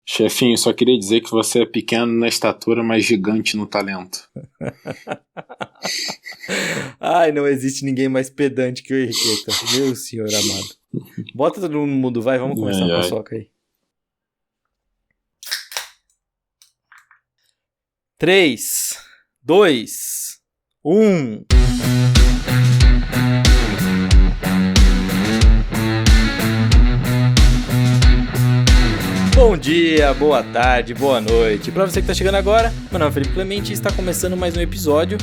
Chefinho, só queria dizer que você é pequeno na estatura, mas gigante no talento. Ai, não existe ninguém mais pedante que o Henriqueta. Meu senhor amado. Bota todo mundo no mudo, vai, vamos começar a paçoca aí. 3, 2, 1. Bom dia, boa tarde, boa noite. Para você que está chegando agora, meu nome é Felipe Clemente e está começando mais um episódio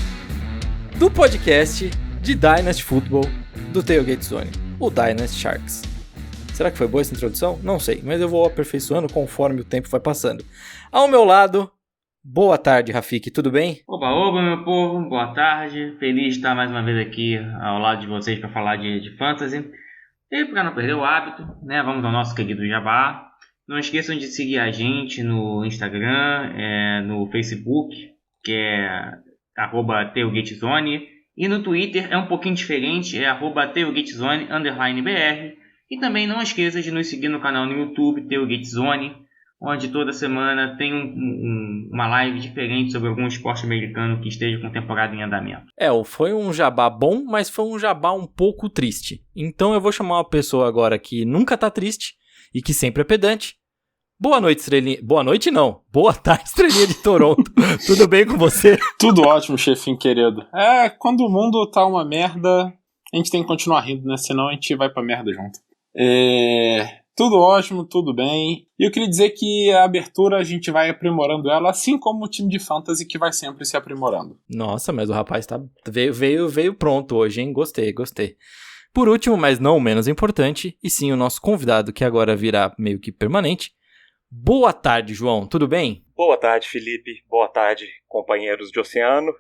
do podcast de Dynasty Football do Tailgate Zone, o Dynasty Sharks. Será que foi boa essa introdução? Não sei, mas eu vou aperfeiçoando conforme o tempo vai passando. Ao meu lado, boa tarde, Rafik, tudo bem? Oba, meu povo, boa tarde. Feliz de estar mais uma vez aqui ao lado de vocês para falar de fantasy. E para não perder o hábito, né, vamos ao nosso querido Jabá. Não esqueçam de seguir a gente no Instagram, no Facebook, que é @tailgatezone, e no Twitter é um pouquinho diferente, é @tailgatezone_br. E também não esqueça de nos seguir no canal no YouTube, Tailgate Zone, onde toda semana tem uma live diferente sobre algum esporte americano que esteja com temporada em andamento. Foi um jabá bom, mas foi um jabá um pouco triste. Então eu vou chamar uma pessoa agora que nunca tá triste e que sempre é pedante. Boa noite, estrelinha. Boa noite, não. Boa tarde, estrelinha de Toronto. Tudo bem com você? Tudo ótimo, chefinho querido. Quando o mundo tá uma merda, a gente tem que continuar rindo, né? Senão a gente vai pra merda junto. Tudo ótimo, tudo bem. E eu queria dizer que a abertura a gente vai aprimorando ela, assim como o time de fantasy que vai sempre se aprimorando. Nossa, mas o rapaz veio pronto hoje, hein? Gostei. Por último, mas não menos importante, e sim o nosso convidado que agora virá meio que permanente. Boa tarde, João, tudo bem? Boa tarde, Felipe. Boa tarde, companheiros de oceano.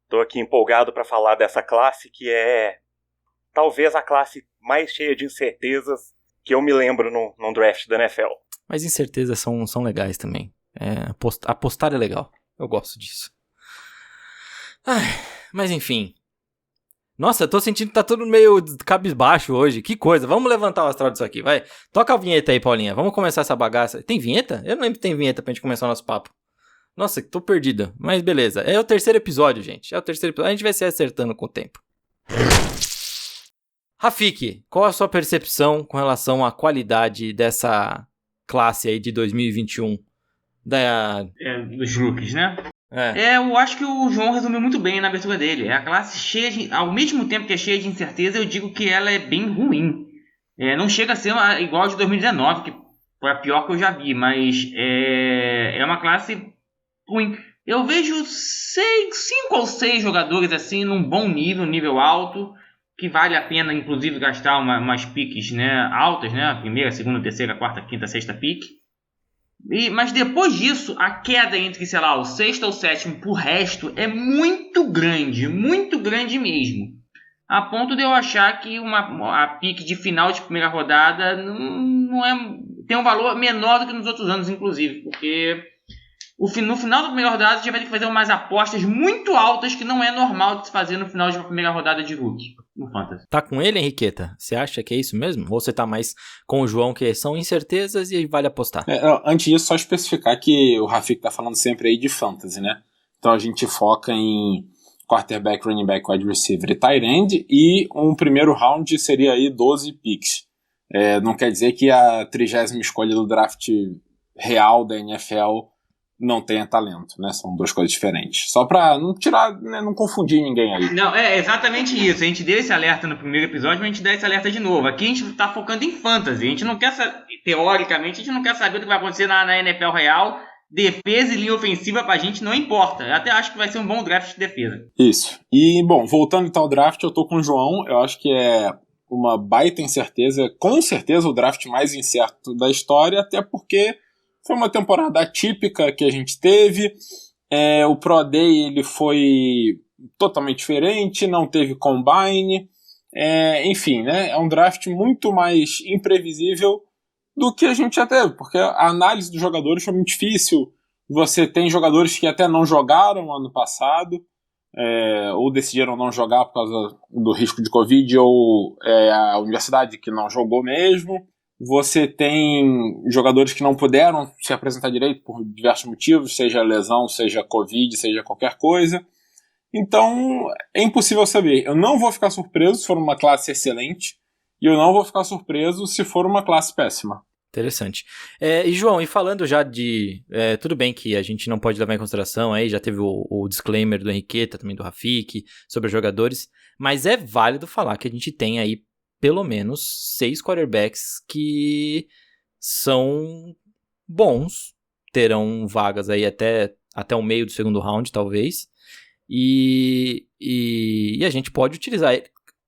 Tô aqui empolgado para falar dessa classe que é talvez a classe mais cheia de incertezas que eu me lembro num draft da NFL. Mas incertezas são legais também. Apostar é legal. Eu gosto disso. Mas enfim. Nossa, eu tô sentindo que tá tudo meio cabisbaixo hoje. Que coisa. Vamos levantar o astral disso aqui, vai. Toca a vinheta aí, Paulinha. Vamos começar essa bagaça. Tem vinheta? Eu não lembro se tem vinheta pra gente começar o nosso papo. Nossa, tô perdido. Mas beleza. É o terceiro episódio, gente. A gente vai se acertando com o tempo. Rafik, qual a sua percepção com relação à qualidade dessa classe aí de 2021? Dos rookies, né? Eu acho que o João resumiu muito bem na abertura dele. É a classe cheia de... Ao mesmo tempo que é cheia de incerteza, eu digo que ela é bem ruim. Não chega a ser igual a de 2019, que foi a pior que eu já vi, mas é uma classe ruim. Eu vejo 5 ou 6 jogadores assim num bom nível alto, que vale a pena, inclusive, gastar umas piques, né, altas, né? Primeira, segunda, terceira, quarta, quinta, sexta pique. Mas depois disso, a queda entre, sei lá, o sexto ou sétimo pro resto é muito grande mesmo. A ponto de eu achar que a pique de final de primeira rodada tem um valor menor do que nos outros anos, inclusive, porque no final da primeira rodada você vai ter que fazer umas apostas muito altas que não é normal de se fazer no final de uma primeira rodada de rookie no Fantasy. Tá com ele, Henriqueta? Você acha que é isso mesmo? Ou você tá mais com o João, que são incertezas e vale apostar? Antes disso, só especificar que o Rafik tá falando sempre aí de fantasy, né? Então a gente foca em quarterback, running back, wide receiver e tight end, e um primeiro round seria aí 12 picks. Não quer dizer que a 30ª escolha do draft real da NFL não tenha talento, né? São duas coisas diferentes. Só pra não tirar, né, não confundir ninguém aí. Não, é exatamente isso. A gente deu esse alerta no primeiro episódio, mas a gente dá esse alerta de novo. Aqui a gente tá focando em fantasy. A gente não quer saber, teoricamente, a gente não quer saber o que vai acontecer na NFL real. Defesa e linha ofensiva pra gente não importa. Eu até acho que vai ser um bom draft de defesa. Isso. E, bom, voltando então ao draft, eu tô com o João. Eu acho que é uma baita incerteza. Com certeza o draft mais incerto da história, até porque foi uma temporada atípica que a gente teve. O Pro Day ele foi totalmente diferente, não teve combine. Enfim, né? É um draft muito mais imprevisível do que a gente já teve, porque a análise dos jogadores foi muito difícil. Você tem jogadores que até não jogaram ano passado, ou decidiram não jogar por causa do risco de Covid, ou a universidade que não jogou mesmo. Você tem jogadores que não puderam se apresentar direito por diversos motivos, seja lesão, seja Covid, seja qualquer coisa. Então, é impossível saber. Eu não vou ficar surpreso se for uma classe excelente, e eu não vou ficar surpreso se for uma classe péssima. Interessante. E João, e falando já de... tudo bem que a gente não pode levar em consideração, aí já teve o disclaimer do Henriqueta, também do Rafik, sobre os jogadores, mas é válido falar que a gente tem aí pelo menos 6 quarterbacks que são bons, terão vagas aí até o meio do segundo round, talvez, e a gente pode utilizar.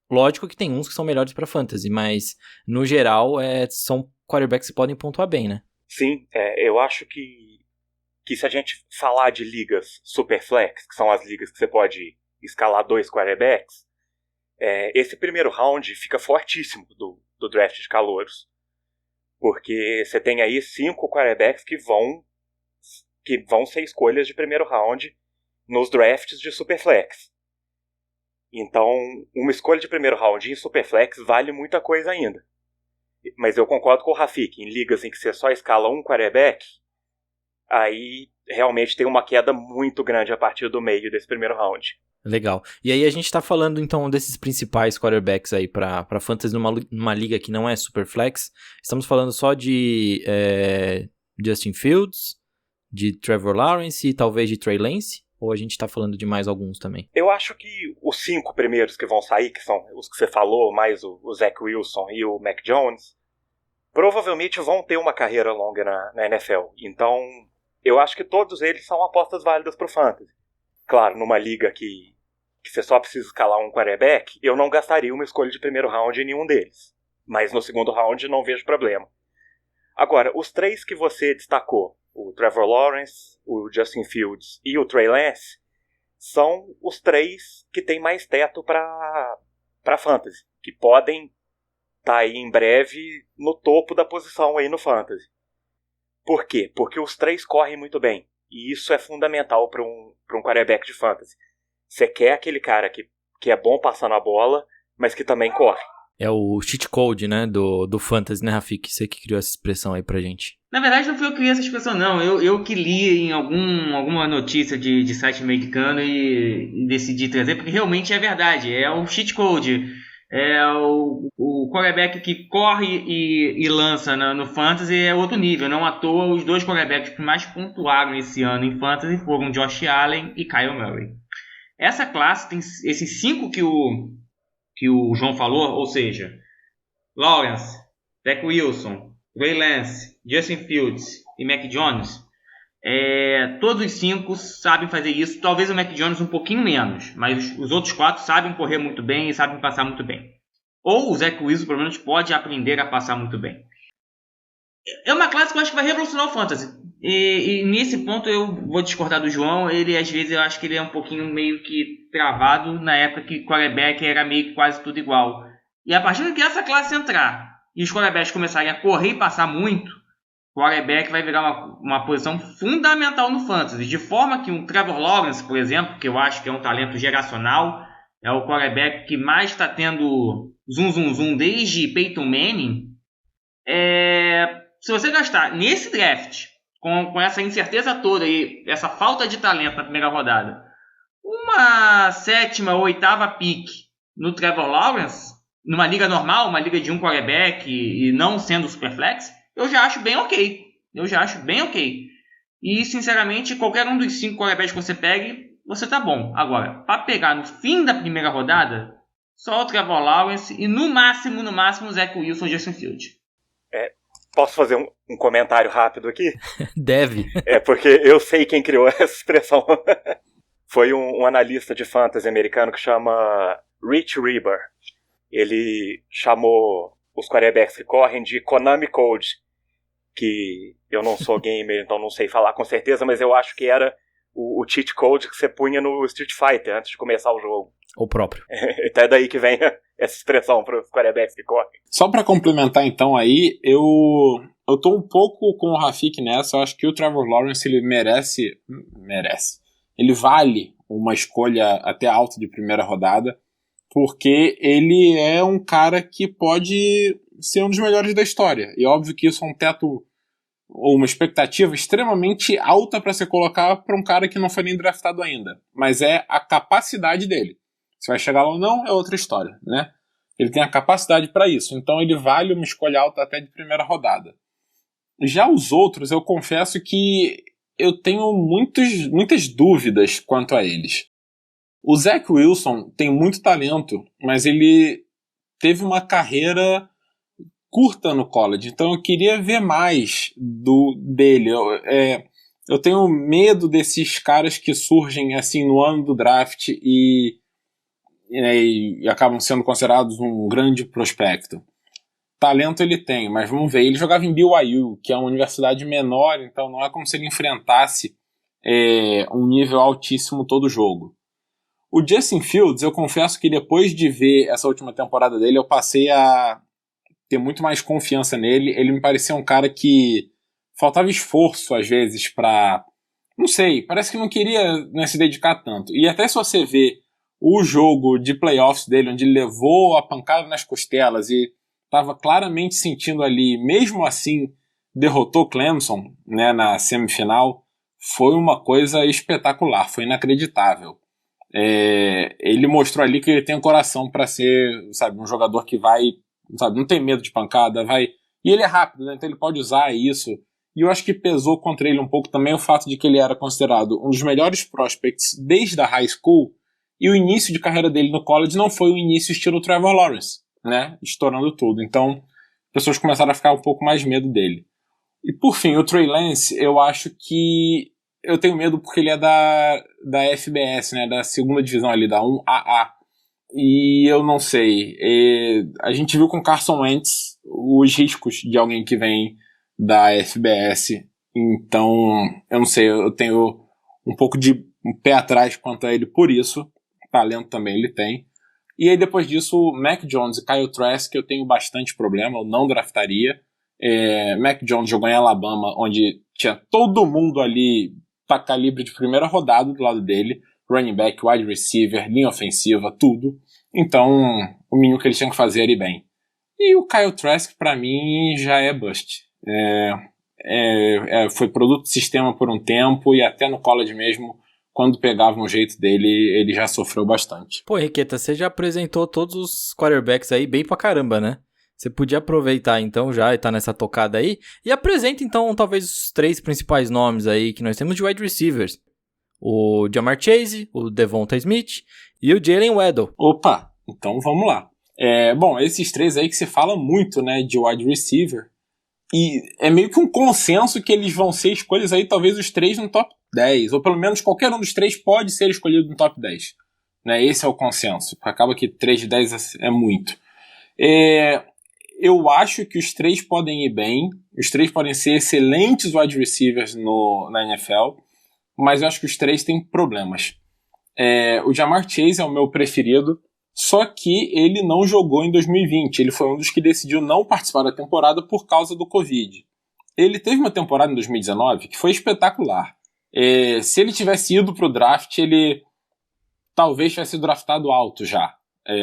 Lógico que tem uns que são melhores para fantasy, mas no geral são quarterbacks que podem pontuar bem, né? Sim, eu acho que se a gente falar de ligas superflex, que são as ligas que você pode escalar 2 quarterbacks, esse primeiro round fica fortíssimo do draft de calouros. Porque você tem aí 5 quarterbacks que vão ser escolhas de primeiro round nos drafts de Superflex. Então, uma escolha de primeiro round em Superflex vale muita coisa ainda. Mas eu concordo com o Rafik, em ligas em que você só escala um quarterback, aí realmente tem uma queda muito grande a partir do meio desse primeiro round. Legal. E aí a gente tá falando então desses principais quarterbacks aí pra fantasy numa liga que não é Superflex. Estamos falando só de Justin Fields, de Trevor Lawrence e talvez de Trey Lance? Ou a gente tá falando de mais alguns também? Eu acho que os 5 primeiros que vão sair, que são os que você falou, mais o Zach Wilson e o Mac Jones, provavelmente vão ter uma carreira longa na NFL. Então, eu acho que todos eles são apostas válidas pro fantasy. Claro, numa liga que você só precisa escalar um quarterback, eu não gastaria uma escolha de primeiro round em nenhum deles. Mas no segundo round não vejo problema. Agora, os 3 que você destacou, o Trevor Lawrence, o Justin Fields e o Trey Lance, são os 3 que têm mais teto para fantasy, que podem estar aí em breve no topo da posição aí no fantasy. Por quê? Porque os 3 correm muito bem, e isso é fundamental para um quarterback de fantasy. Você quer aquele cara que é bom passando a bola, mas que também corre. É o cheat code, né, do fantasy, né, Rafik? Você que criou essa expressão aí pra gente. Na verdade, não fui eu que criei essa expressão, não. Eu que li em alguma notícia de site americano e decidi trazer, porque realmente é verdade. É o cheat code. É o quarterback que corre e lança no fantasy é outro nível. Não à toa, os 2 quarterbacks que mais pontuaram esse ano em fantasy foram Josh Allen e Kyle Murray. Essa classe tem esses 5 que o João falou, ou seja, Lawrence, Zach Wilson, Trey Lance, Justin Fields e Mac Jones. Todos os 5 sabem fazer isso. Talvez o Mac Jones um pouquinho menos, mas os outros 4 sabem correr muito bem e sabem passar muito bem. Ou o Zach Wilson, pelo menos, pode aprender a passar muito bem. É uma classe que eu acho que vai revolucionar o fantasy. E nesse ponto eu vou discordar do João. Ele, às vezes, eu acho que ele é um pouquinho meio que travado na época que quarterback era meio que quase tudo igual. E a partir que essa classe entrar e os quarterbacks começarem a correr e passar muito, o quarterback vai virar uma posição fundamental no fantasy. De forma que um Trevor Lawrence, por exemplo, que eu acho que é um talento geracional, é o quarterback que mais está tendo zoom desde Peyton Manning. Se você gastar nesse draft, com essa incerteza toda e essa falta de talento na primeira rodada, uma 7ª ou 8ª pick no Trevor Lawrence, numa liga normal, uma liga de um quarterback e não sendo superflex, eu já acho bem ok. E, sinceramente, qualquer um dos 5 quarterbacks que você pegue, você tá bom. Agora, para pegar no fim da primeira rodada, só o Trevor Lawrence e no máximo o Zach Wilson e Justin Fields. Posso fazer um comentário rápido aqui? Deve. Porque eu sei quem criou essa expressão. Foi um analista de fantasy americano que chama Rich Rieber. Ele chamou os quarterbacks que correm de Konami Code, que eu não sou gamer, então não sei falar com certeza, mas eu acho que era o cheat code que você punha no Street Fighter antes de começar o jogo. O próprio. Até daí que vem essa expressão para os quarterbacks que correm. Só para complementar então aí, eu tô um pouco com o Rafik nessa. Eu acho que o Trevor Lawrence ele merece. Ele vale uma escolha até alta de primeira rodada, porque ele é um cara que pode ser um dos melhores da história. E óbvio que isso é um teto ou uma expectativa extremamente alta para se colocar para um cara que não foi nem draftado ainda. Mas é a capacidade dele. Se vai chegar lá ou não é outra história, né? Ele tem a capacidade para isso. Então ele vale uma escolha alta até de primeira rodada. Já os outros, eu confesso que eu tenho muitas dúvidas quanto a eles. O Zach Wilson tem muito talento, mas ele teve uma carreira curta no college, então eu queria ver mais dele. Eu tenho medo desses caras que surgem assim no ano do draft e acabam sendo considerados um grande prospecto. Talento ele tem, mas vamos ver. Ele jogava em BYU, que é uma universidade menor, então não é como se ele enfrentasse um nível altíssimo todo jogo. O Justin Fields, eu confesso que depois de ver essa última temporada dele, eu passei a ter muito mais confiança nele. Ele me parecia um cara que faltava esforço, às vezes, pra... Não sei, parece que não queria, né, se dedicar tanto. E até se você vê o jogo de playoffs dele, onde ele levou a pancada nas costelas e estava claramente sentindo ali, mesmo assim, derrotou Clemson, né, na semifinal, foi uma coisa espetacular, foi inacreditável. Ele mostrou ali que ele tem um coração para ser, sabe, um jogador que vai, sabe, não tem medo de pancada, vai... E ele é rápido, né, então ele pode usar isso. E eu acho que pesou contra ele um pouco também o fato de que ele era considerado um dos melhores prospects desde a high school, e o início de carreira dele no college não foi o início estilo Trevor Lawrence, né, estourando tudo. Então, pessoas começaram a ficar um pouco mais medo dele. E por fim, o Trey Lance, eu acho que eu tenho medo porque ele é da FBS, né, da segunda divisão ali, da 1AA. E eu não sei. A gente viu com Carson Wentz os riscos de alguém que vem da FBS. Então, eu não sei, eu tenho um pouco de um pé atrás quanto a ele por isso. Talento também ele tem. E aí depois disso, Mac Jones e Kyle Trask, eu tenho bastante problema, eu não draftaria. Mac Jones jogou em Alabama, onde tinha todo mundo ali para calibre de primeira rodada do lado dele, running back, wide receiver, linha ofensiva, tudo. Então, o mínimo que ele tinha que fazer era ir bem. E o Kyle Trask, para mim, já é bust. Foi produto de sistema por um tempo, e até no college mesmo, quando pegava um jeito dele, ele já sofreu bastante. Pô, Henriqueta, você já apresentou todos os quarterbacks aí bem pra caramba, né? Você podia aproveitar então já e tá nessa tocada aí. E apresenta então talvez os 3 principais nomes aí que nós temos de wide receivers. O Ja'Marr Chase, o Devonta Smith e o Jalen Waddle. Opa, então vamos lá. Bom, esses 3 aí que se fala muito, né, de wide receiver. E é meio que um consenso que eles vão ser escolhas aí, talvez os 3 no top 10. Ou pelo menos qualquer um dos 3 pode ser escolhido no top 10. Né, esse é o consenso. Acaba que 3 de 10 é muito. Eu acho que os 3 podem ir bem. Os 3 podem ser excelentes wide receivers na NFL. Mas eu acho que os 3 têm problemas. O Ja'Marr Chase é o meu preferido. Só que ele não jogou em 2020. Ele foi um dos que decidiu não participar da temporada por causa do Covid. Ele teve uma temporada em 2019 que foi espetacular. Se ele tivesse ido para o draft, ele talvez tivesse sido draftado alto já.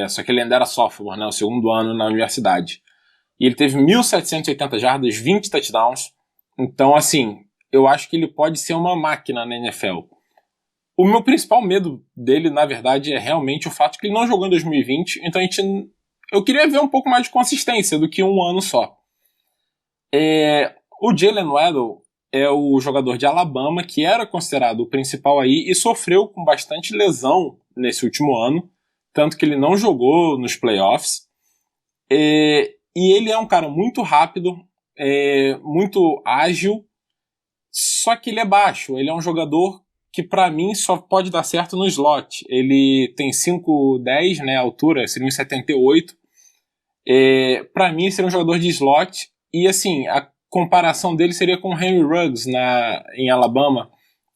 Só que ele ainda era sophomore, né, o segundo ano na universidade. E ele teve 1.780 jardas, 20 touchdowns. Então, assim, eu acho que ele pode ser uma máquina na NFL. O meu principal medo dele, na verdade, é realmente o fato de que ele não jogou em 2020. Então, eu queria ver um pouco mais de consistência do que um ano só. O Jalen Waddle é o jogador de Alabama que era considerado o principal aí e sofreu com bastante lesão nesse último ano. Tanto que ele não jogou nos playoffs. E ele é um cara muito rápido, muito ágil, só que ele é baixo. Ele é um jogador que pra mim só pode dar certo no slot. Ele tem 5'10", né, a altura, seria 1,78. Pra mim seria um jogador de slot. E assim, a comparação dele seria com o Henry Ruggs em Alabama,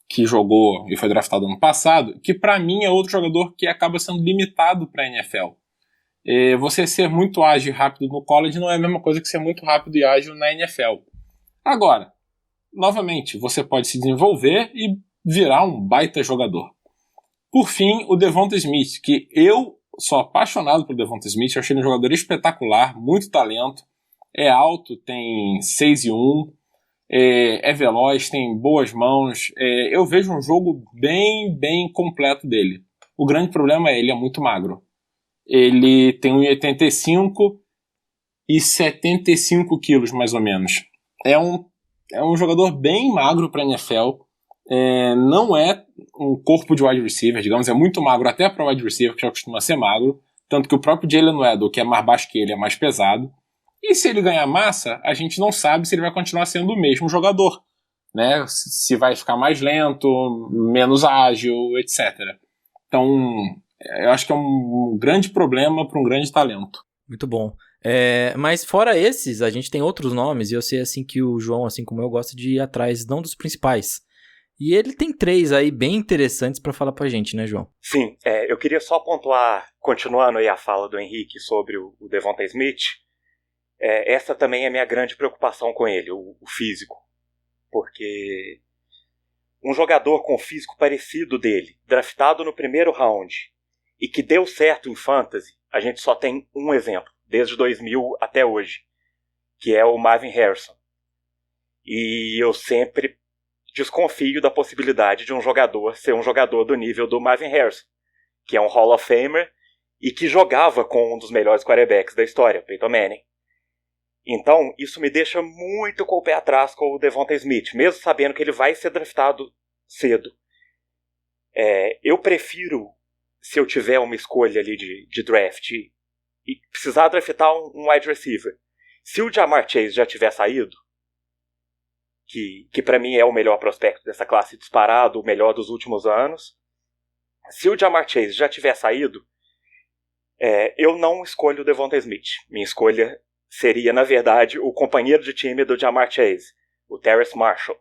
que jogou e foi draftado ano passado, que pra mim é outro jogador que acaba sendo limitado pra NFL. Você ser muito ágil e rápido no college não é a mesma coisa que ser muito rápido e ágil na NFL. Agora, novamente, você pode se desenvolver e virar um baita jogador. Por fim, o Devonta Smith, que eu sou apaixonado por Devonta Smith, eu achei ele um jogador espetacular, muito talento, É alto, tem 6'1", é veloz, tem boas mãos. Eu vejo um jogo bem completo dele. O grande problema é ele é muito magro. Ele tem 1,85 e 75 quilos, mais ou menos. É um jogador bem magro para a NFL. Não é um corpo de wide receiver, digamos, é muito magro até para wide receiver, que já costuma ser magro. Tanto que o próprio Jalen Waddle, que é mais baixo que ele, é mais pesado. E se ele ganhar massa, a gente não sabe se ele vai continuar sendo o mesmo jogador, né? Se vai ficar mais lento, menos ágil, etc. Então, eu acho que é um grande problema para um grande talento. Muito bom. Mas fora esses, a gente tem outros nomes, e eu sei assim que o João, assim como eu, gosta de ir atrás, não dos principais. E ele tem 3 aí bem interessantes para falar pra gente, né, João? Sim, eu queria só pontuar, continuando aí a fala do Henrique sobre o Devonta Smith, essa também é a minha grande preocupação com ele, o físico. Porque um jogador com físico parecido dele, draftado no primeiro round, e que deu certo em fantasy, a gente só tem um exemplo, desde 2000 até hoje, que é o Marvin Harrison. E eu sempre desconfio da possibilidade de um jogador ser um jogador do nível do Marvin Harrison, que é um Hall of Famer e que jogava com um dos melhores quarterbacks da história, Peyton Manning. Então, isso me deixa muito com o pé atrás com o Devonta Smith, mesmo sabendo que ele vai ser draftado cedo. Eu prefiro, se eu tiver uma escolha ali de draft e precisar draftar um wide receiver, se o Ja'Marr Chase já tiver saído, que para mim é o melhor prospecto dessa classe disparado, o melhor dos últimos anos, se o Ja'Marr Chase já tiver saído, eu não escolho o Devonta Smith. Minha escolha seria, na verdade, o companheiro de time do Ja'Marr Chase, o Terrace Marshall.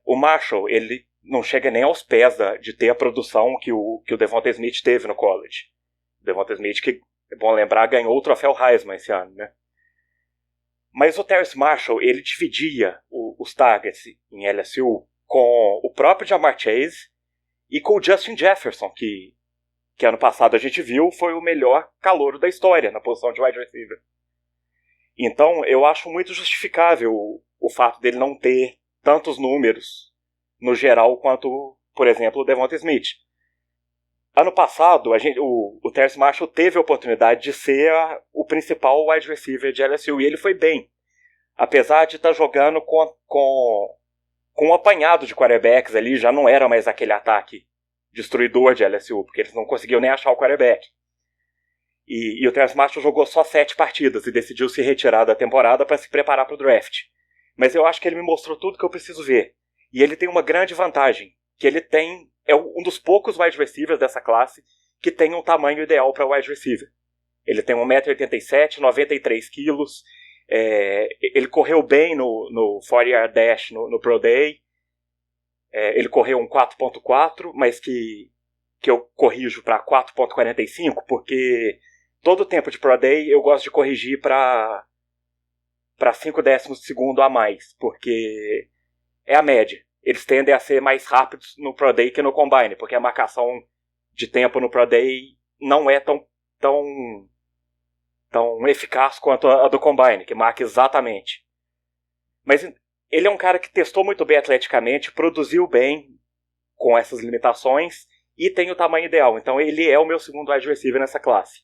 O Marshall, ele não chega nem aos pés de ter a produção que o Devonta Smith teve no college. O Devonta Smith, que é bom lembrar, ganhou o troféu Heisman esse ano, né? Mas o Terrace Marshall, ele dividia os targets em LSU com o próprio Ja'Marr Chase e com o Justin Jefferson, que ano passado a gente viu foi o melhor calouro da história na posição de wide receiver. Então eu acho muito justificável o fato dele não ter tantos números no geral quanto, por exemplo, o Devonta Smith. Ano passado, o Terrace Marshall teve a oportunidade de ser o principal wide receiver de LSU, e ele foi bem. Apesar de estar jogando com um apanhado de quarterbacks ali, já não era mais aquele ataque destruidor de LSU, porque eles não conseguiam nem achar o quarterback. E o Terrace Marshall jogou só 7 partidas e decidiu se retirar da temporada para se preparar para o draft. Mas eu acho que ele me mostrou tudo que eu preciso ver. E ele tem uma grande vantagem, que ele é um dos poucos wide receivers dessa classe que tem um tamanho ideal para wide receiver. Ele tem 1,87 m, 93 kg, ele correu bem no 40-yard dash no Pro Day, ele correu um 4.4, mas que eu corrijo para 4.45, porque todo o tempo de Pro Day eu gosto de corrigir para 5 décimos de segundo a mais, porque é a média. Eles tendem a ser mais rápidos no Pro Day que no Combine, porque a marcação de tempo no Pro Day não é tão eficaz quanto a do Combine, que marca exatamente. Mas ele é um cara que testou muito bem atleticamente, produziu bem com essas limitações e tem o tamanho ideal. Então ele é o meu segundo wide receiver nessa classe.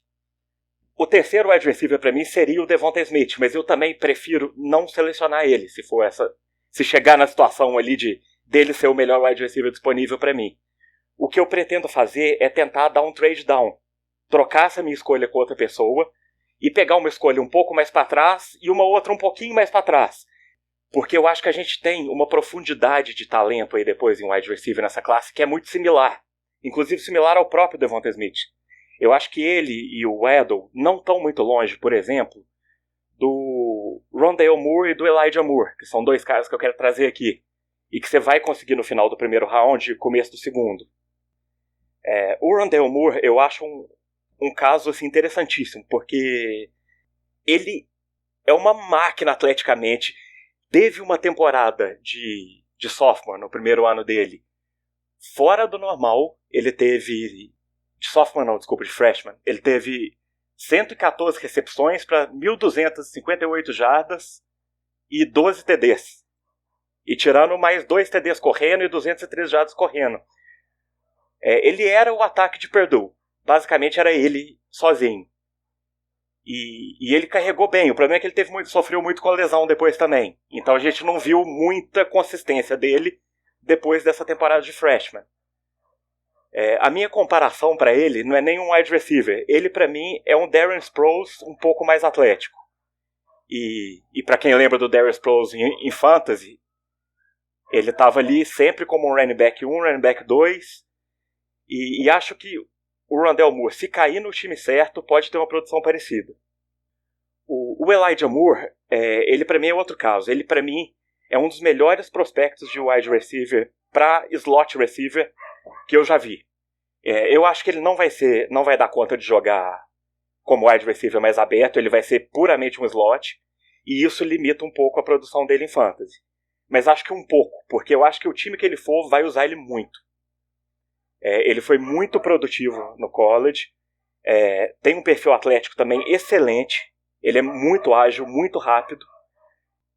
O terceiro wide receiver para mim seria o Devonta Smith, mas eu também prefiro não selecionar ele, se chegar na situação ali dele ser o melhor wide receiver disponível para mim. O que eu pretendo fazer é tentar dar um trade down, trocar essa minha escolha com outra pessoa e pegar uma escolha um pouco mais para trás e uma outra um pouquinho mais para trás. Porque eu acho que a gente tem uma profundidade de talento aí depois em wide receiver nessa classe que é muito similar. Inclusive similar ao próprio Devonta Smith. Eu acho que ele e o Waddle não estão muito longe, por exemplo, do Rondale Moore e do Elijah Moore, que são 2 caras que eu quero trazer aqui. E que você vai conseguir no final do primeiro round e começo do segundo. O Rondale Moore eu acho um caso assim, interessantíssimo, porque ele é uma máquina atleticamente. Teve uma temporada de sophomore no primeiro ano dele fora do normal. Ele teve... de sophomore não, desculpa, de freshman. Ele teve 114 recepções para 1.258 jardas e 12 TDs. E tirando mais 2 TDs correndo e 203 jardas correndo. Ele era o ataque de Purdue. Basicamente era ele sozinho. E ele carregou bem. O problema é que ele sofreu muito com a lesão depois também. Então a gente não viu muita consistência dele depois dessa temporada de freshman. A minha comparação para ele não é nem um wide receiver. Ele, para mim, é um Darren Sproles um pouco mais atlético. E para quem lembra do Darren Sproles em fantasy, ele estava ali sempre como um running back 1, running back 2. E acho que o Rondale Moore, se cair no time certo, pode ter uma produção parecida. O Elijah Moore, ele para mim é outro caso. Ele para mim é um dos melhores prospectos de wide receiver para slot receiver que eu já vi. Eu acho que ele não vai dar conta de jogar como wide receiver mais aberto. Ele vai ser puramente um slot. E isso limita um pouco a produção dele em fantasy. Mas acho que um pouco, porque eu acho que o time que ele for vai usar ele muito. Ele foi muito produtivo no college. Tem um perfil atlético também excelente. Ele é muito ágil, muito rápido.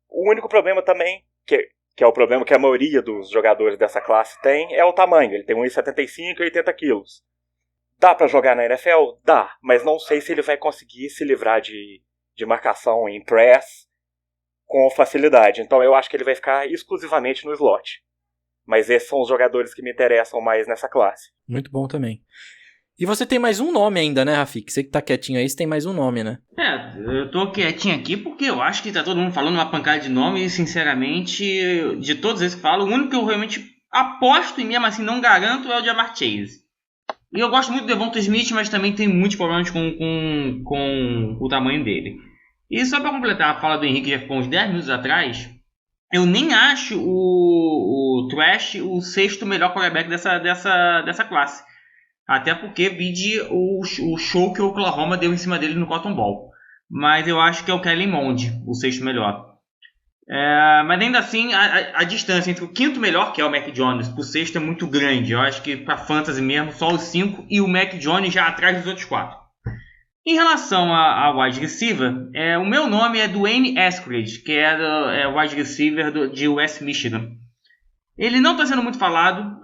O único problema também, que é o problema que a maioria dos jogadores dessa classe tem, é o tamanho. Ele tem 1,75 e 80 quilos. Dá pra jogar na NFL? Dá, mas não sei se ele vai conseguir se livrar de marcação em press com facilidade. Então eu acho que ele vai ficar exclusivamente no slot. Mas esses são os jogadores que me interessam mais nessa classe. Muito bom também. E você tem mais um nome ainda, né, Rafik? Você que tá quietinho aí, você tem mais um nome, né? Eu tô quietinho aqui porque eu acho que tá todo mundo falando uma pancada de nome e, sinceramente, de todos esses que falam, o único que eu realmente aposto e mesmo assim não garanto é o Ja'Marr Chase. E eu gosto muito do Devonta Smith, mas também tem muitos problemas com o tamanho dele. E só pra completar a fala do Henrique, já ficou uns 10 minutos atrás, eu nem acho o Trash o sexto melhor quarterback dessa classe. Até porque vide o show que o Oklahoma deu em cima dele no Cotton Bowl. Mas eu acho que é o Kellen Mond, o sexto melhor. Mas ainda assim, a distância entre o quinto melhor, que é o Mac Jones, pro sexto é muito grande. Eu acho que para fantasy mesmo, só os 5 e o Mac Jones já atrás dos outros 4. Em relação a wide receiver, o meu nome é Dwayne Eskridge, que é o wide receiver de West Michigan. Ele não está sendo muito falado,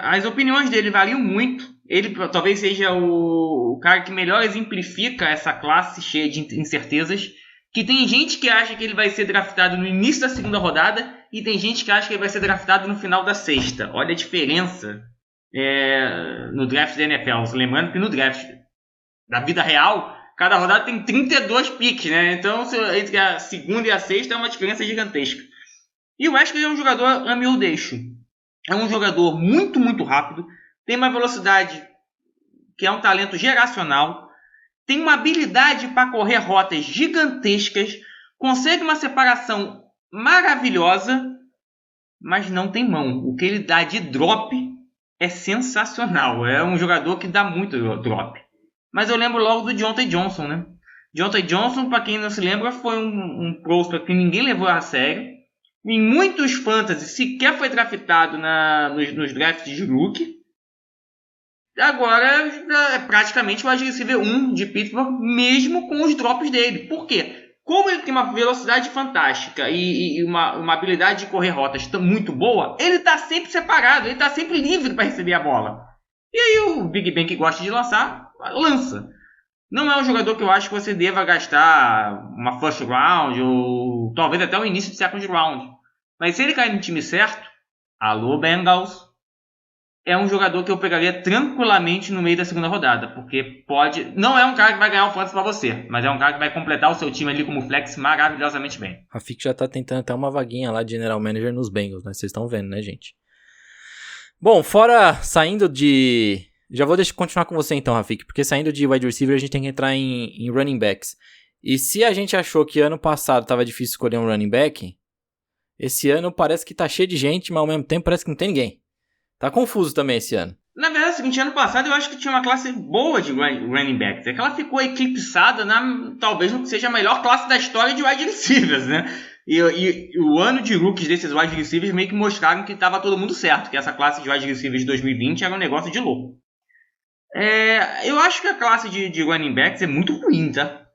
as opiniões dele variam muito. Ele talvez seja o cara que melhor exemplifica essa classe cheia de incertezas. Que tem gente que acha que ele vai ser draftado no início da segunda rodada e tem gente que acha que ele vai ser draftado no final da sexta. Olha a diferença no draft da NFL. Lembrando que no draft da vida real, cada rodada tem 32 picks, né? Então, entre a segunda e a sexta é uma diferença gigantesca. E o Wesley é um jogador ame ou deixo. É um jogador muito, muito rápido. Tem uma velocidade que é um talento geracional. Tem uma habilidade para correr rotas gigantescas. Consegue uma separação maravilhosa. Mas não tem mão. O que ele dá de drop é sensacional. É um jogador que dá muito drop. Mas eu lembro logo do Deontay Johnson, né? Deontay Johnson, para quem não se lembra, foi um prospect que ninguém levou a sério. Em muitos fantasy sequer foi draftado nos drafts de rookie. Agora é praticamente o wide receiver 1 de Pittsburgh, mesmo com os drops dele. Por quê? Como ele tem uma velocidade fantástica e uma habilidade de correr rotas muito boa, ele está sempre separado, ele está sempre livre para receber a bola. E aí o Big Ben, que gosta de lançar, lança. Não é um jogador que eu acho que você deva gastar uma first round ou talvez até o início de second round. Mas se ele cair no time certo, alô Bengals, é um jogador que eu pegaria tranquilamente no meio da segunda rodada. Porque não é um cara que vai ganhar um fantasy pra você, mas é um cara que vai completar o seu time ali como flex maravilhosamente bem. A Fick já tá tentando até uma vaguinha lá de General Manager nos Bengals, né? Vocês estão vendo, né, gente? Bom, saindo de... Já vou continuar com você então, Rafik, porque saindo de wide receiver a gente tem que entrar em running backs. E se a gente achou que ano passado tava difícil escolher um running back, esse ano parece que tá cheio de gente, mas ao mesmo tempo parece que não tem ninguém. Tá confuso também esse ano. Na verdade é o seguinte, ano passado eu acho que tinha uma classe boa de running backs. É que ela ficou eclipsada talvez não seja a melhor classe da história de wide receivers, né? E o ano de rookies desses wide receivers meio que mostraram que tava todo mundo certo, que essa classe de wide receivers de 2020 era um negócio de louco. Eu acho que a classe de running backs é muito ruim, tá?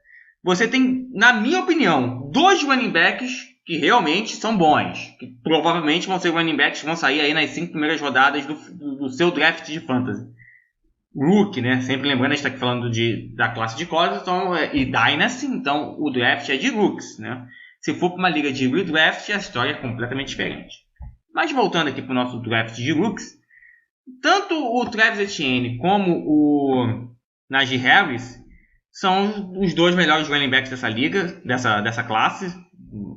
Você tem, na minha opinião, 2 running backs que realmente são bons, que provavelmente vão ser running backs que vão sair aí nas 5 primeiras rodadas do seu draft de fantasy. Rookie, né? Sempre lembrando, a gente está aqui falando da classe de college e Dynasty, então o draft é de rookies, né? Se for para uma liga de redraft, a história é completamente diferente. Mas voltando aqui para o nosso draft de rookies, tanto o Travis Etienne como o Najee Harris são os 2 melhores running backs dessa liga, dessa classe.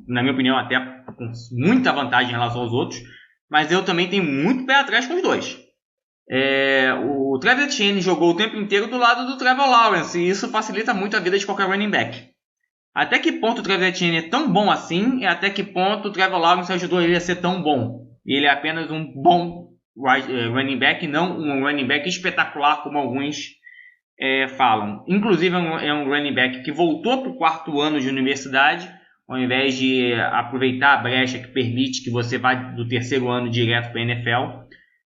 Na minha opinião, até com muita vantagem em relação aos outros. Mas eu também tenho muito pé atrás com os 2. O Travis Etienne jogou o tempo inteiro do lado do Trevor Lawrence, e isso facilita muito a vida de qualquer running back. Até que ponto o Travis Etienne é tão bom assim, e até que ponto o Trevor Lawrence ajudou ele a ser tão bom. E ele é apenas um bom running back, não um running back espetacular como alguns falam. Inclusive é um running back que voltou para o 4º ano de universidade, ao invés de aproveitar a brecha que permite que você vá do 3º ano direto para a NFL.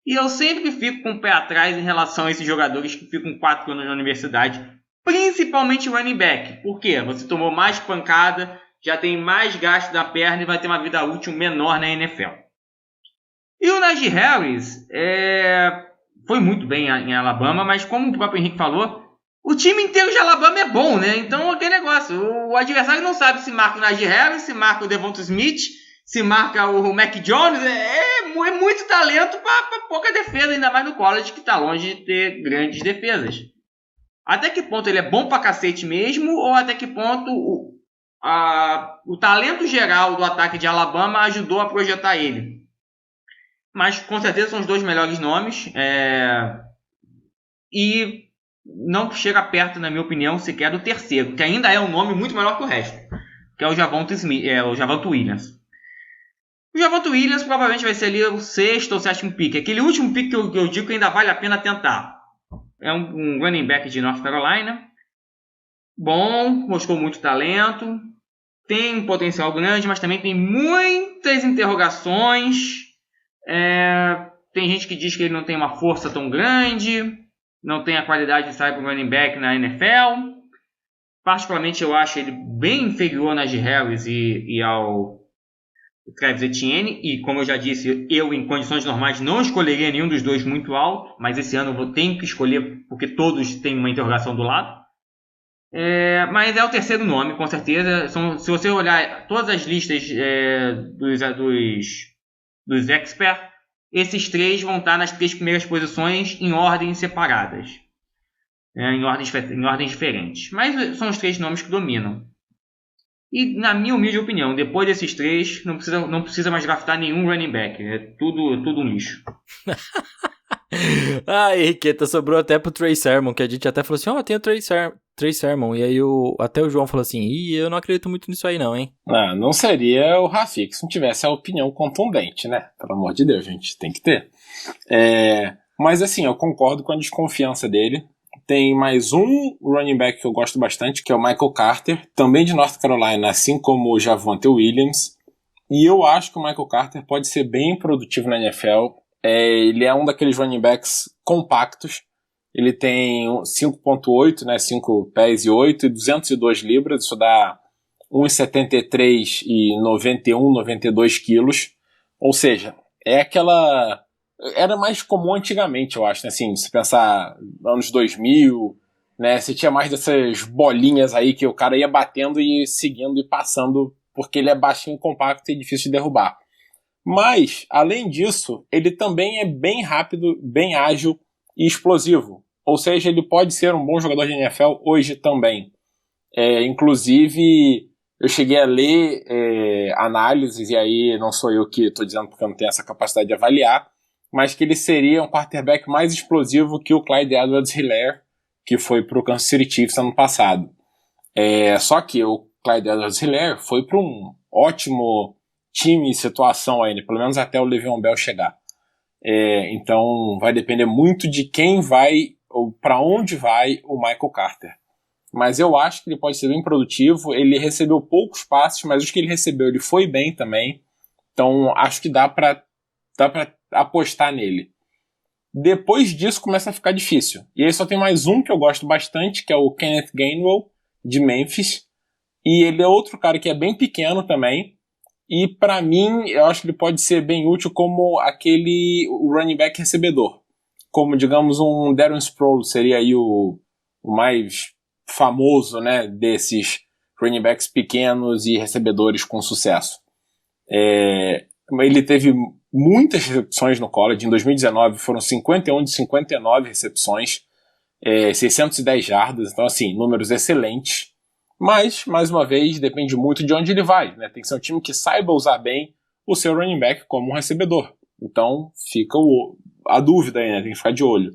E eu sempre fico com o pé atrás em relação a esses jogadores que ficam 4 anos na universidade, principalmente running back. Por quê? Você tomou mais pancada, já tem mais gasto da perna e vai ter uma vida útil menor na NFL. E o Najee Harris foi muito bem em Alabama, mas como o próprio Henrique falou, o time inteiro de Alabama é bom, né? Então aquele negócio, o adversário não sabe se marca o Najee Harris, se marca o Devonta Smith, se marca o Mac Jones. É muito talento para pouca defesa, ainda mais no college, que está longe de ter grandes defesas. Até que ponto ele é bom pra cacete mesmo, ou até que ponto o talento geral do ataque de Alabama ajudou a projetar ele? Mas com certeza são os 2 melhores nomes, e não chega perto, na minha opinião, sequer do 3º, que ainda é um nome muito melhor que o resto, que é o Javonte Williams. O Javonte Williams provavelmente vai ser ali o 6º ou 7º pick, aquele último pick que eu digo que ainda vale a pena tentar. É um running back de North Carolina, bom, mostrou muito talento, tem um potencial grande, mas também tem muitas interrogações. Tem gente que diz que ele não tem uma força tão grande, não tem a qualidade de sair para o running back na NFL. Particularmente eu acho ele bem inferior a Najee Harris e ao Travis Etienne, e como eu já disse, eu em condições normais não escolheria nenhum dos 2 muito alto, mas esse ano eu tenho que escolher porque todos têm uma interrogação do lado. Mas é o 3º nome, com certeza. Se você olhar todas as listas dos experts, esses 3 vão estar nas 3 primeiras posições em ordens separadas, em ordens diferentes, mas são os 3 nomes que dominam. E na minha humilde opinião, depois desses 3, não precisa mais draftar nenhum running back. É tudo um lixo. Henriqueta, sobrou até pro Trey Sermon, que a gente até falou assim, tem o Trey Sermon. E aí até o João falou assim, eu não acredito muito nisso aí não, hein? Não seria o Rafik se não tivesse a opinião contundente, né? Pelo amor de Deus, gente, tem que ter. Mas assim, eu concordo com a desconfiança dele. Tem mais um running back que eu gosto bastante, que é o Michael Carter, também de North Carolina, assim como o Javonte Williams. E eu acho que o Michael Carter pode ser bem produtivo na NFL. Ele é um daqueles running backs compactos. Ele tem 5.8, né, 5 pés e 8 e 202 libras. Isso dá 1,73 e 91, 92 quilos. Ou seja, era mais comum antigamente, eu acho, né? Assim, se pensar anos 2000, né? Você tinha mais dessas bolinhas aí que o cara ia batendo e seguindo e passando, porque ele é baixinho, compacto e difícil de derrubar. Mas, além disso, ele também é bem rápido, bem ágil e explosivo. Ou seja, ele pode ser um bom jogador de NFL hoje também. Inclusive, eu cheguei a ler análises, e aí não sou eu que estou dizendo porque eu não tenho essa capacidade de avaliar, mas que ele seria um quarterback mais explosivo que o Clyde Edwards-Helaire, que foi para o Kansas City Chiefs ano passado. Só que o Clyde Edwards-Helaire foi para um ótimo time e situação ainda, pelo menos até o Le'Veon Bell chegar. Então vai depender muito de quem vai, ou para onde vai o Michael Carter. Mas eu acho que ele pode ser bem produtivo. Ele recebeu poucos passes, mas os que ele recebeu ele foi bem também. Então acho que dá para apostar nele. Depois disso começa a ficar difícil. E aí só tem mais um que eu gosto bastante, que é o Kenneth Gainwell, de Memphis. E ele é outro cara que é bem pequeno também. E pra mim, eu acho que ele pode ser bem útil como o running back recebedor. Como, digamos, um Darren Sproles seria aí o mais famoso, né, desses running backs pequenos e recebedores com sucesso. Ele teve muitas recepções no college. Em 2019 foram 51 de 59 recepções, 610 jardas, então assim, números excelentes. Mas, mais uma vez, depende muito de onde ele vai, né? Tem que ser um time que saiba usar bem o seu running back como um recebedor. Então fica a dúvida aí, né? Tem que ficar de olho.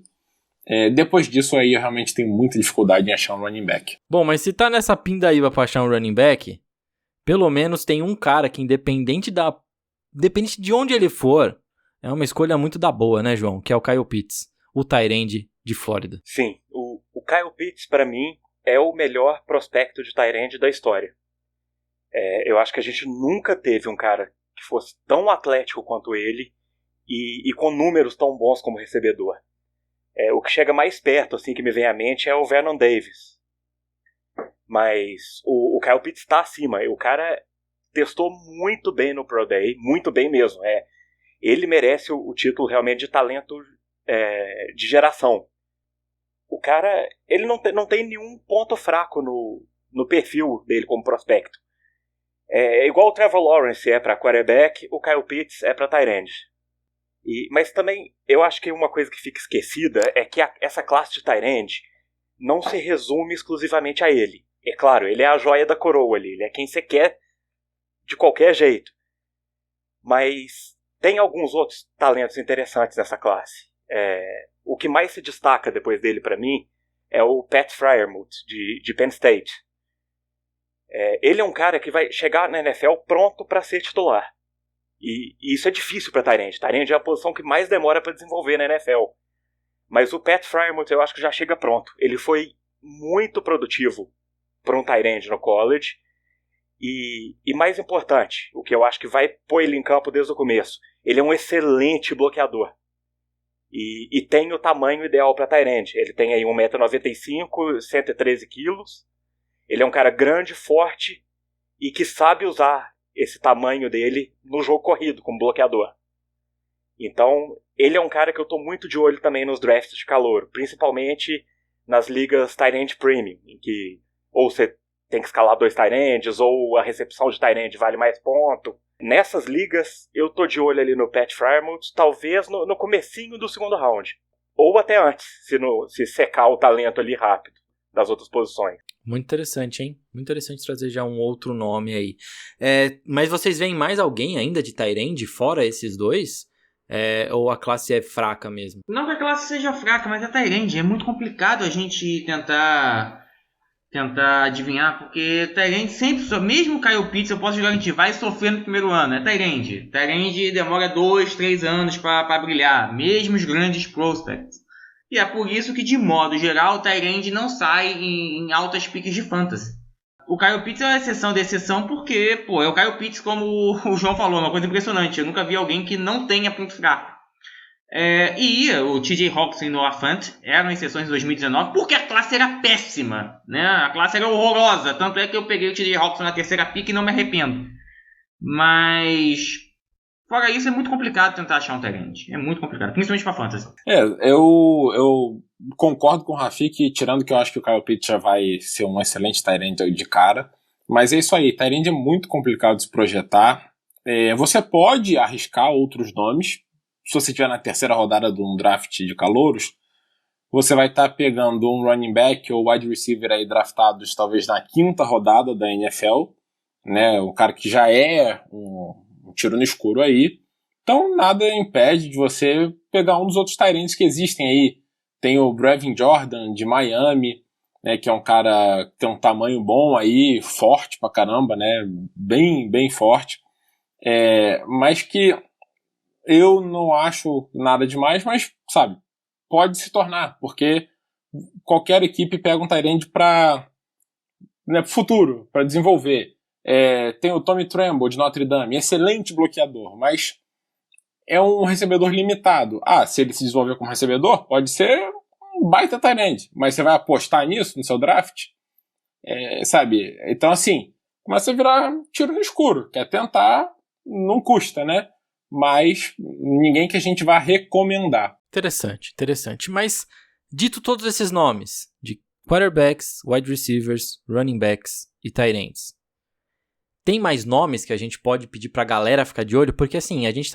Depois disso aí eu realmente tenho muita dificuldade em achar um running back. Bom, mas se tá nessa pindaíba pra achar um running back, pelo menos tem um cara que independente de onde ele for, é uma escolha muito da boa, né, João? Que é o Kyle Pitts, o tight end de Flórida. Sim, o Kyle Pitts, pra mim, é o melhor prospecto de tight end da história. Eu acho que a gente nunca teve um cara que fosse tão atlético quanto ele e com números tão bons como recebedor. O que chega mais perto, assim, que me vem à mente é o Vernon Davis. Mas o Kyle Pitts está acima. O cara testou muito bem no Pro Day, muito bem mesmo. Ele merece o título realmente de talento de geração. O cara, ele não tem nenhum ponto fraco no perfil dele como prospecto. Igual o Trevor Lawrence é para quarterback, o Kyle Pitts é para tight end. Mas também, eu acho que uma coisa que fica esquecida é que essa classe de tight end não se resume exclusivamente a ele. É claro, ele é a joia da coroa ali, ele é quem você quer de qualquer jeito. Mas tem alguns outros talentos interessantes nessa classe. O que mais se destaca depois dele para mim é o Pat Freiermuth, de Penn State. Ele é um cara que vai chegar na NFL pronto para ser titular. E isso é difícil para tight end. Tight end é a posição que mais demora para desenvolver na NFL. Mas o Pat Freiermuth eu acho que já chega pronto. Ele foi muito produtivo para um tight end no college. E mais importante, o que eu acho que vai pôr ele em campo desde o começo, ele é um excelente bloqueador. E tem o tamanho ideal para tight end. Ele tem aí 1,95 m, 113 kg. Ele é um cara grande, forte e que sabe usar esse tamanho dele no jogo corrido, como bloqueador. Então, ele é um cara que eu estou muito de olho também nos drafts de calouro, principalmente nas ligas tight end premium, em que ou você tem que escalar 2 tight ends, ou a recepção de tight end vale mais ponto. Nessas ligas, eu estou de olho ali no Pat Freiermuth, talvez no comecinho do segundo round. Ou até antes, se secar o talento ali rápido das outras posições. Muito interessante, hein? Muito interessante trazer já um outro nome aí. Mas vocês veem mais alguém ainda de tight end fora esses dois? Ou a classe é fraca mesmo? Não que a classe seja fraca, mas é tight end. É muito complicado a gente tentar adivinhar, porque tight end sempre, mesmo o Kyle Pitts, eu posso garantir, vai sofrer no primeiro ano. É tight end. Tight end demora 2, 3 anos para brilhar, mesmo os grandes prospects. E é por isso que, de modo geral, o tight end não sai em altas piques de fantasy. O Kyle Pitts é uma exceção de exceção porque, é o Kyle Pitts, como o João falou, uma coisa impressionante. Eu nunca vi alguém que não tenha ponto fraco. O TJ Hawkinson e Noah Fant eram exceções em 2019 porque a classe era péssima, né? A classe era horrorosa. Tanto é que eu peguei o TJ Hawkinson na terceira pick e não me arrependo. Mas fora isso, é muito complicado tentar achar um tight end. É muito complicado, principalmente para fantasy. Eu concordo com o Rafi que, tirando que eu acho que o Kyle Pitts já vai ser um excelente tight end de cara, mas é isso aí, tight end é muito complicado de se projetar. Você pode arriscar outros nomes. Se você estiver na terceira rodada de um draft de calouros, você vai estar pegando um running back ou wide receiver aí draftados talvez na 5ª rodada da NFL, né? Um cara que já é um tiro no escuro aí. Então nada impede de você pegar um dos outros tight ends que existem aí. Tem o Brevin Jordan de Miami, né? Que é um cara que tem um tamanho bom aí, forte pra caramba, né? Bem, bem forte. Mas que eu não acho nada demais, mas, sabe, pode se tornar, porque qualquer equipe pega um tight end para futuro, para desenvolver. Tem o Tommy Tremble de Notre Dame, excelente bloqueador, mas é um recebedor limitado. Se ele se desenvolver como recebedor, pode ser um baita tight end, mas você vai apostar nisso no seu draft? Sabe? Então, assim, começa a virar tiro no escuro. Quer tentar, não custa, né? Mas ninguém que a gente vá recomendar. Interessante. Mas, dito todos esses nomes, de quarterbacks, wide receivers, running backs e tight ends, tem mais nomes que a gente pode pedir pra galera ficar de olho? Porque assim, a gente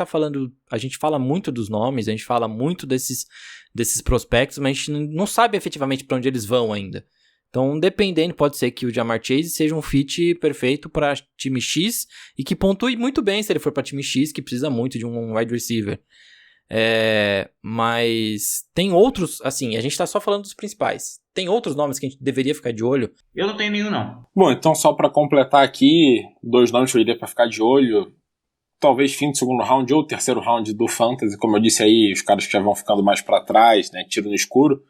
fala muito dos nomes, a gente fala muito desses prospectos, mas a gente não sabe efetivamente pra onde eles vão ainda. Então, dependendo, pode ser que o Ja'Marr Chase seja um fit perfeito para time X e que pontue muito bem se ele for para time X, que precisa muito de um wide receiver. Mas tem outros, assim, a gente tá só falando dos principais. Tem outros nomes que a gente deveria ficar de olho? Eu não tenho nenhum, não. Bom, então só para completar aqui, 2 nomes que eu iria para ficar de olho. Talvez fim do segundo round ou terceiro round do Fantasy. Como eu disse aí, os caras que já vão ficando mais para trás, né, tiro no escuro.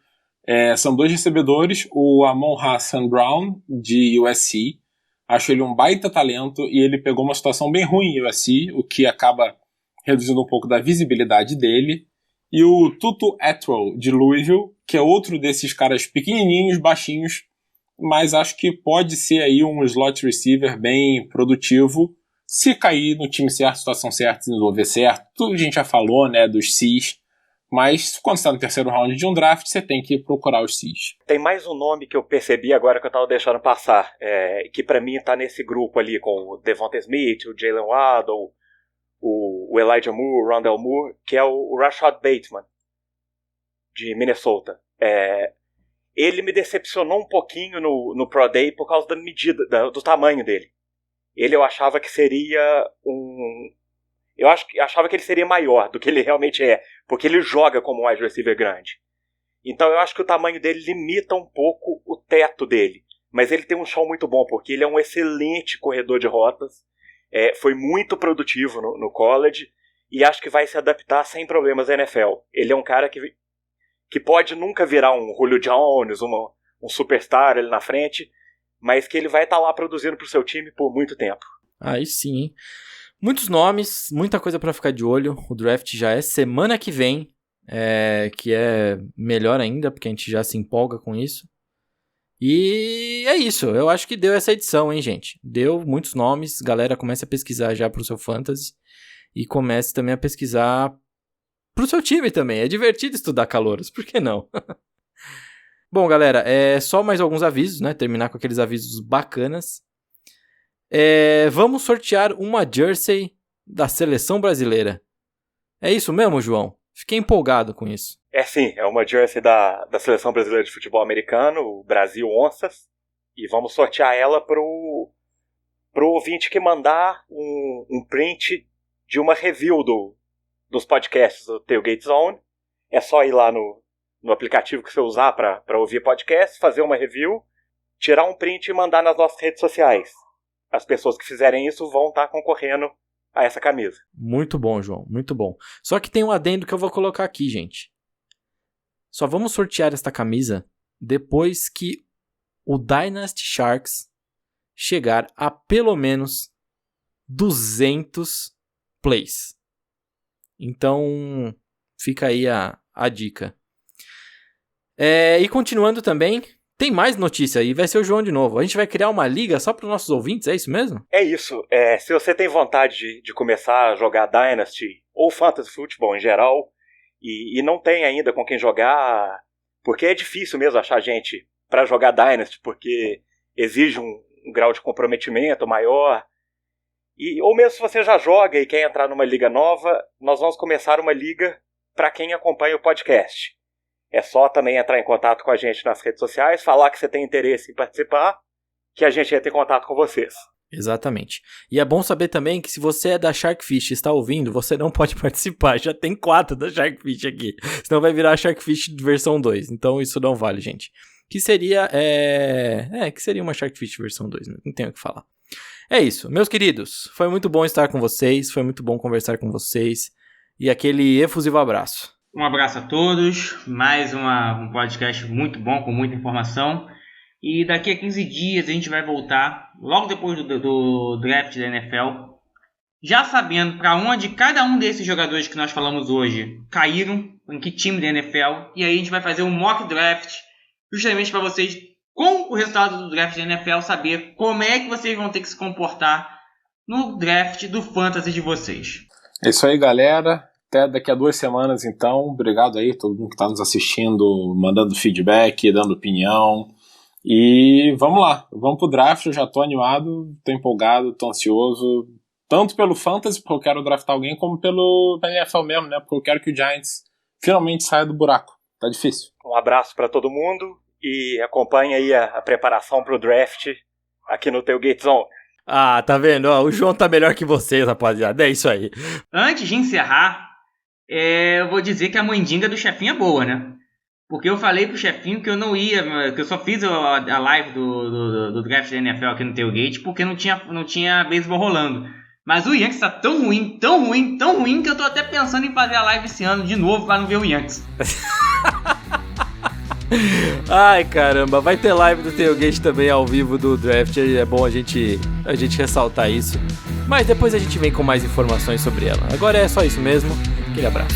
São 2 recebedores, o Amon-Ra St. Brown, de USC. Acho ele um baita talento e ele pegou uma situação bem ruim em USC, o que acaba reduzindo um pouco da visibilidade dele. E o Tutu Atwell, de Louisville, que é outro desses caras pequenininhos, baixinhos, mas acho que pode ser aí um slot receiver bem produtivo, se cair no time certo, situação certa, desenvolver certo. Tudo que a gente já falou, né, dos Cs. Mas quando você está no terceiro round de um draft, você tem que procurar os Cs. Tem mais um nome que eu percebi agora que eu estava deixando passar, que para mim está nesse grupo ali com o Devonta Smith, o Jalen Waddle, o Elijah Moore, o Rondale Moore, que é o Rashad Bateman, de Minnesota. Ele me decepcionou um pouquinho no Pro Day por causa da medida, do tamanho dele. Eu achava que seria achava que ele seria maior do que ele realmente é, porque ele joga como um wide receiver grande. Então eu acho que o tamanho dele limita um pouco o teto dele. Mas ele tem um chão muito bom, porque ele é um excelente corredor de rotas. Foi muito produtivo no college e acho que vai se adaptar sem problemas à NFL. Ele é um cara que pode nunca virar um Julio Jones, um superstar ali na frente, mas que ele vai estar lá produzindo para o seu time por muito tempo. Aí sim, hein? Muitos nomes, muita coisa para ficar de olho. O draft já é semana que vem, que é melhor ainda, porque a gente já se empolga com isso. E é isso, eu acho que deu essa edição, hein, gente? Deu muitos nomes, galera comece a pesquisar já pro seu fantasy e comece também a pesquisar pro seu time também. É divertido estudar calouros, por que não? Bom, galera, só mais alguns avisos, né? Terminar com aqueles avisos bacanas. Vamos sortear uma jersey da seleção brasileira. É isso mesmo, João? Fiquei empolgado com isso. Sim, é uma jersey da seleção brasileira de futebol americano, o Brasil Onças, e vamos sortear ela pro ouvinte que mandar um print de uma review dos podcasts do Tailgate Zone. É só ir lá no aplicativo que você usar para ouvir podcast, fazer uma review, tirar um print e mandar nas nossas redes sociais. As pessoas que fizerem isso vão estar concorrendo a essa camisa. Muito bom, João, muito bom. Só que tem um adendo que eu vou colocar aqui, gente. Só vamos sortear esta camisa depois que o Dynasty Sharks chegar a pelo menos 200 plays. Então, fica aí a dica. E continuando também, tem mais notícia aí, vai ser o João de novo. A gente vai criar uma liga só para os nossos ouvintes, é isso mesmo? É isso. Se você tem vontade de começar a jogar Dynasty ou Fantasy Football em geral e não tem ainda com quem jogar, porque é difícil mesmo achar gente para jogar Dynasty, porque exige um grau de comprometimento maior. Ou mesmo se você já joga e quer entrar numa liga nova, nós vamos começar uma liga para quem acompanha o podcast. É só também entrar em contato com a gente nas redes sociais, falar que você tem interesse em participar, que a gente vai ter contato com vocês. Exatamente. E é bom saber também que se você é da Sharkfish e está ouvindo, você não pode participar. Já tem 4 da Sharkfish aqui. Senão vai virar a Sharkfish versão 2. Então isso não vale, gente. Que seria que seria uma Sharkfish versão 2, né? Não tenho o que falar. É isso, meus queridos. Foi muito bom estar com vocês. Foi muito bom conversar com vocês. E aquele efusivo abraço. Um abraço a todos, mais um podcast muito bom, com muita informação. E daqui a 15 dias a gente vai voltar, logo depois do draft da NFL, já sabendo para onde cada um desses jogadores que nós falamos hoje caíram, em que time da NFL, e aí a gente vai fazer um mock draft justamente para vocês, com o resultado do draft da NFL, saber como é que vocês vão ter que se comportar no draft do fantasy de vocês. É isso aí, galera. Até daqui a 2 semanas, então. Obrigado aí, todo mundo que está nos assistindo, mandando feedback, dando opinião. E vamos lá, vamos pro draft. Eu já tô animado, tô empolgado, tô ansioso. Tanto pelo fantasy, porque eu quero draftar alguém, como pelo NFL mesmo, né? Porque eu quero que o Giants finalmente saia do buraco. Tá difícil. Um abraço para todo mundo e acompanhe aí a preparação pro draft aqui no Tailgate Zone. Ah, tá vendo? Ó, o João tá melhor que vocês, rapaziada. É isso aí. Antes de encerrar, eu vou dizer que a mandinga do chefinho é boa, né? Porque eu falei pro chefinho que eu não ia, que eu só fiz a live do draft da NFL aqui no Tailgate porque não tinha beisebol rolando. Mas o Yankees tá tão ruim que eu tô até pensando em fazer a live esse ano de novo pra não ver o Yankees. Ai, caramba, vai ter live do Tailgate também ao vivo do draft, é bom a gente ressaltar isso. Mas depois a gente vem com mais informações sobre ela. Agora é só isso mesmo, aquele abraço.